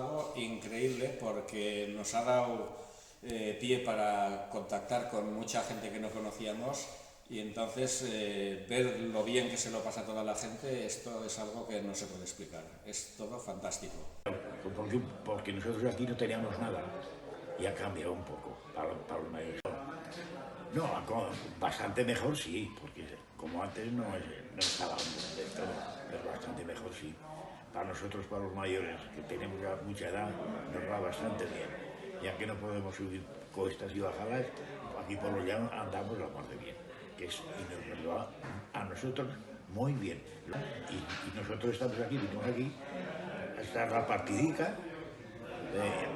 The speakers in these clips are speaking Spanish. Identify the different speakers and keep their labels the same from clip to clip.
Speaker 1: algo increíble porque nos ha dado pie para contactar con mucha gente que no conocíamos y entonces ver lo bien que se lo pasa a toda la gente, esto es algo que no se puede explicar, es todo fantástico.
Speaker 2: Porque nosotros aquí no teníamos nada y ha cambiado un poco para los mayores. No, bastante mejor sí, porque como antes no estábamos de todo, pero bastante mejor sí. Para nosotros, para los mayores, que tenemos ya mucha edad, nos va bastante bien. Ya que no podemos subir cuestas y bajadas, aquí por los llanos andamos la parte bien. Y nos va a nosotros muy bien. Y nosotros estamos aquí, venimos aquí, a estar la partidica,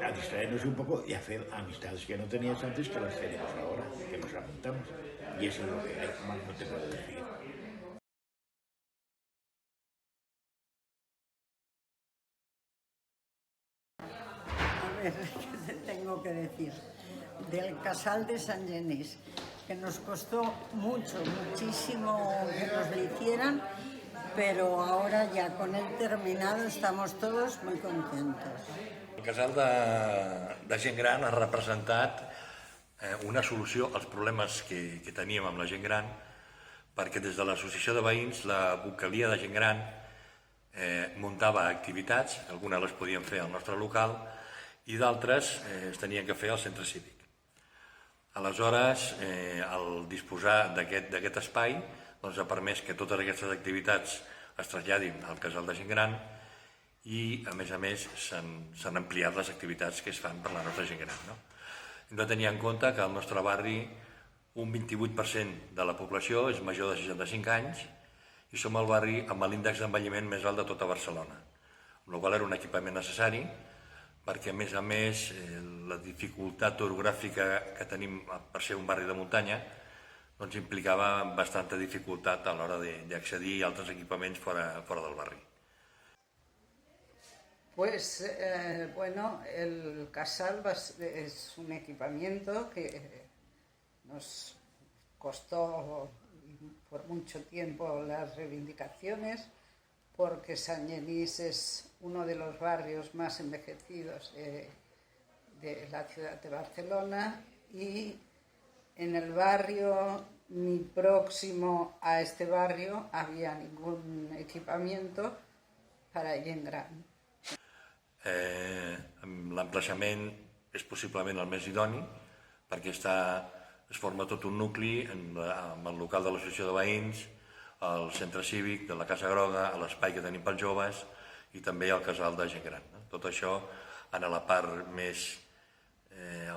Speaker 2: a distraernos un poco y hacer amistades que no tenías antes, que las tenemos ahora, que nos apuntamos. Y eso es lo que hay, más no te puedo decir.
Speaker 3: A ver, ¿qué te tengo que decir? Del Casal de Sant Genís, que nos costó muchísimo que nos lo hicieran, pero ahora ya con el terminado estamos todos muy contentos.
Speaker 4: El casal de gent gran ha representat una solució als problemes que teníem amb la gent gran, perquè des de l'associació de veïns la vocalia de gent gran muntava activitats, algunes les podíem fer al nostre local i d'altres es tenien que fer al centre cívic. Aleshores, el disposar d'aquest espai ha permès que totes aquestes activitats es traslladin al casal de gent gran i, a més, s'han ampliat les activitats que es fan per la nostra gent gran. Hem de tenir en compte que al nostre barri un 28% de la població és major de 65 anys i som el barri amb l'índex d'envelliment més alt de tota Barcelona, amb la qual era un equipament necessari perquè, a més, la dificultat orogràfica que tenim per ser un barri de muntanya doncs implicava bastanta dificultat a l'hora d'accedir a altres equipaments fora del barri.
Speaker 3: Pues bueno, el casal es un equipamiento que nos costó por mucho tiempo las reivindicaciones, porque Sant Genís es uno de los barrios más envejecidos de la ciudad de Barcelona y en el barrio ni próximo a este barrio había ningún equipamiento para gent gran.
Speaker 4: L'emplaçament és possiblement el més idoni perquè es forma tot un nucli amb el local de l'associació de veïns, el centre cívic de la Casa Groga, l'espai que tenim pels joves i també el casal de gent gran. Tot això en la part més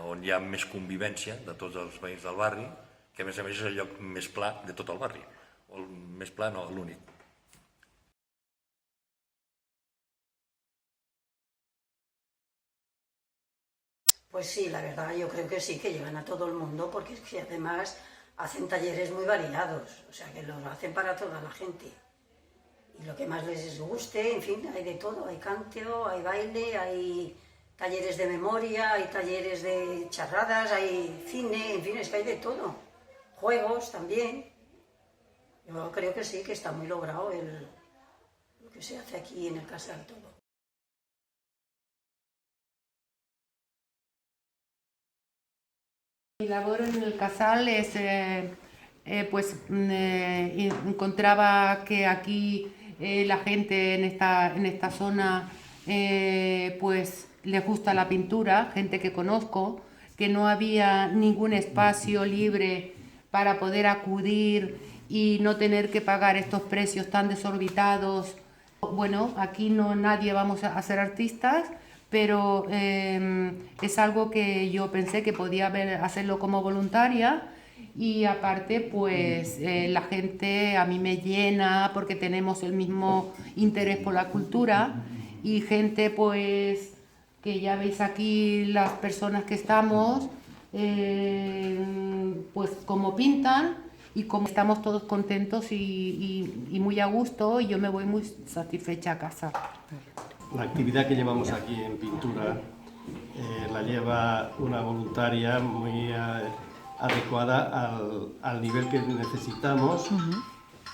Speaker 4: on hi ha més convivència de tots els veïns del barri, que a més és el lloc més pla de tot el barri, o el més pla no, l'únic.
Speaker 5: Pues sí, la verdad yo creo que sí, que llegan a todo el mundo, porque es que además hacen talleres muy variados, o sea que los hacen para toda la gente. Y lo que más les guste, en fin, hay de todo, hay canteo, hay baile, hay talleres de memoria, hay talleres de charradas, hay cine, en fin, es que hay de todo. Juegos también. Yo creo que sí, que está muy logrado lo que se hace aquí en el casal todo.
Speaker 6: Mi labor en el casal es, encontraba que aquí la gente en esta zona pues les gusta la pintura, gente que conozco, que no había ningún espacio libre para poder acudir y no tener que pagar estos precios tan desorbitados. Bueno, aquí nadie vamos a ser artistas, pero es algo que yo pensé que podía hacerlo como voluntaria y aparte pues la gente a mí me llena porque tenemos el mismo interés por la cultura y gente pues que ya veis aquí las personas que estamos pues como pintan y como estamos todos contentos y muy a gusto y yo me voy muy satisfecha a casa.
Speaker 7: La actividad que llevamos aquí en pintura la lleva una voluntaria muy adecuada al nivel que necesitamos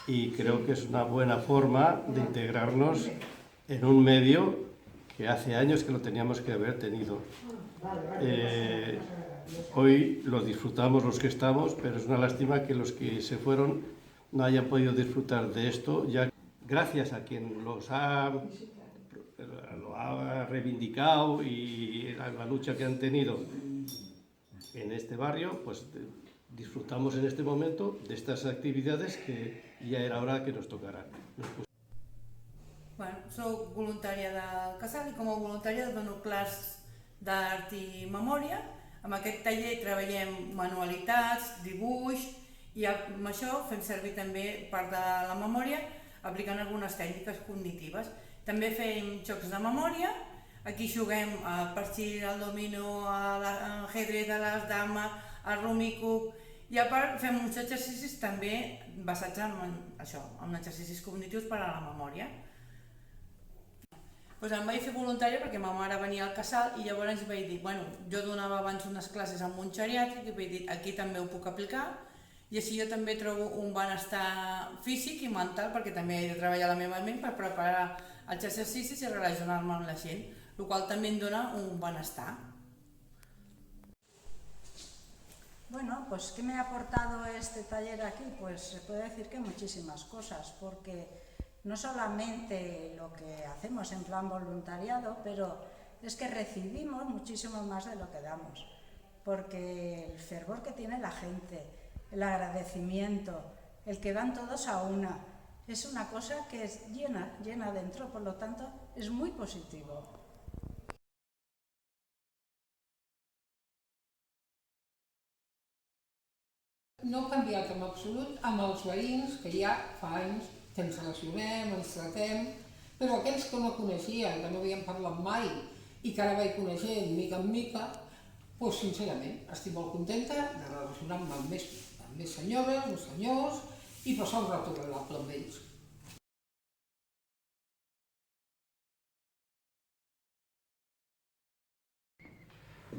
Speaker 7: y creo que es una buena forma de integrarnos en un medio que hace años que lo teníamos que haber tenido. Hoy lo disfrutamos los que estamos, pero es una lástima que los que se fueron no hayan podido disfrutar de esto, ya gracias a quien lo ha reivindicado y la lucha que han tenido en este barrio, pues disfrutamos en este momento de estas actividades que ya era hora que nos tocaran.
Speaker 8: Bueno, soc voluntària del Casal i com a voluntària dono classes d'art i memòria. Amb aquest taller treballem manualitats, dibuix i amb això fem servir també part de la memòria aplicant algunes tècniques cognitives. També fem jocs de memòria, aquí juguem a partir del domino, a l'ajedrez, a les dames, al rumicub, i a part fem uns exercicis també basats en això, en exercicis cognitius per a la memòria. Doncs em vaig fer voluntària perquè ma mare venia al Casal i llavors vaig dir, bueno, jo donava abans unes classes en un geriàtric i vaig dir, aquí també ho puc aplicar i així jo també trobo un benestar físic i mental perquè també he de treballar la meva ment per preparar els exercicis i relacionar-me amb la gent, el qual també em dona un benestar.
Speaker 3: Bueno, pues ¿qué me ha aportado este taller aquí? Pues se puede decir que muchísimas cosas, porque no solamente lo que hacemos en plan voluntariado, pero es que recibimos muchísimo más de lo que damos, porque el fervor que tiene la gente, el agradecimiento, el que van todos a una, es una cosa que es llena dentro, por lo tanto es muy positivo.
Speaker 9: No ha canviat en absolut amb els veïns que ja fa anys que ens relacionem, ens tratem, però aquells que no coneixien, que no havien parlat mai i que ara vaig coneixent mica en mica, doncs sincerament estic molt contenta de relacionar-me amb més senyores, amb senyors i passar un rato agradable amb ells.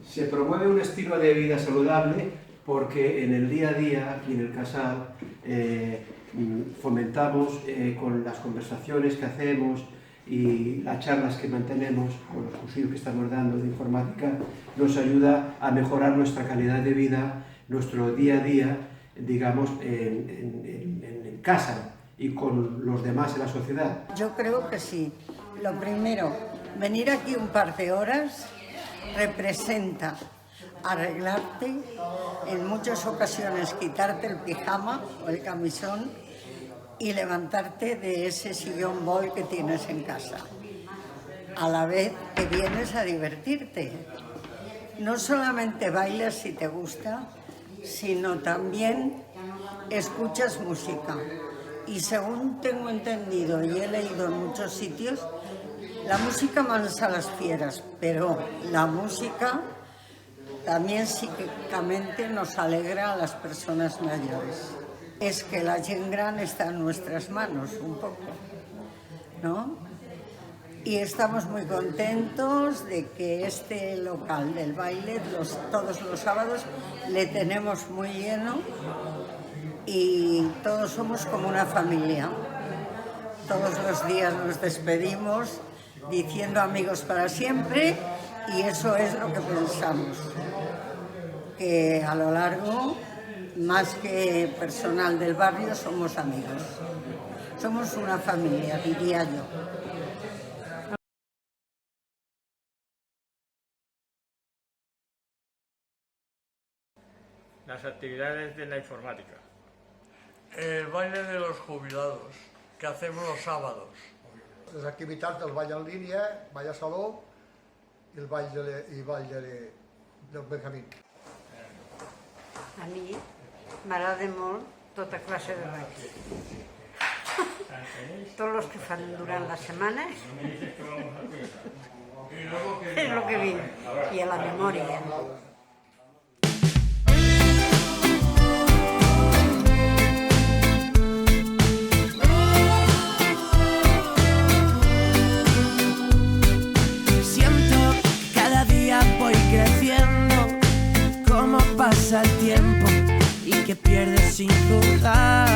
Speaker 10: Se promueve un estilo de vida saludable porque en el día a día, aquí en el Casal, fomentamos con las conversaciones que hacemos y las charlas que mantenemos con los cursillos que estamos dando de informática, nos ayuda a mejorar nuestra calidad de vida, nuestro día a día, digamos, en casa y con los demás en la sociedad.
Speaker 3: Yo creo que sí. Lo primero, venir aquí un par de horas representa arreglarte, en muchas ocasiones quitarte el pijama o el camisón y levantarte de ese sillón bol que tienes en casa, a la vez que vienes a divertirte. No solamente bailas si te gusta, sino también escuchas música. Y según tengo entendido y he leído en muchos sitios, la música mansa a las fieras, pero la música también psíquicamente nos alegra a las personas mayores. Es que la gent gran está en nuestras manos un poco, ¿no? Y estamos muy contentos de que este local del baile, todos los sábados, le tenemos muy lleno y todos somos como una familia. Todos los días nos despedimos diciendo amigos para siempre y eso es lo que pensamos. Que a lo largo, más que personal del barrio, somos amigos. Somos una familia, diría yo.
Speaker 11: Las actividades de la informática.
Speaker 12: El baile de los jubilados, que hacemos los sábados.
Speaker 13: Les activitats del ball en línia, ball a saló i el ball del Benjamín.
Speaker 5: A mi m'agrada molt tota classe de balls. Tots els que fan durant la setmana és el que vinc. I a la memòria.
Speaker 14: Voy creciendo, cómo pasa el tiempo y que pierdes sin jugar.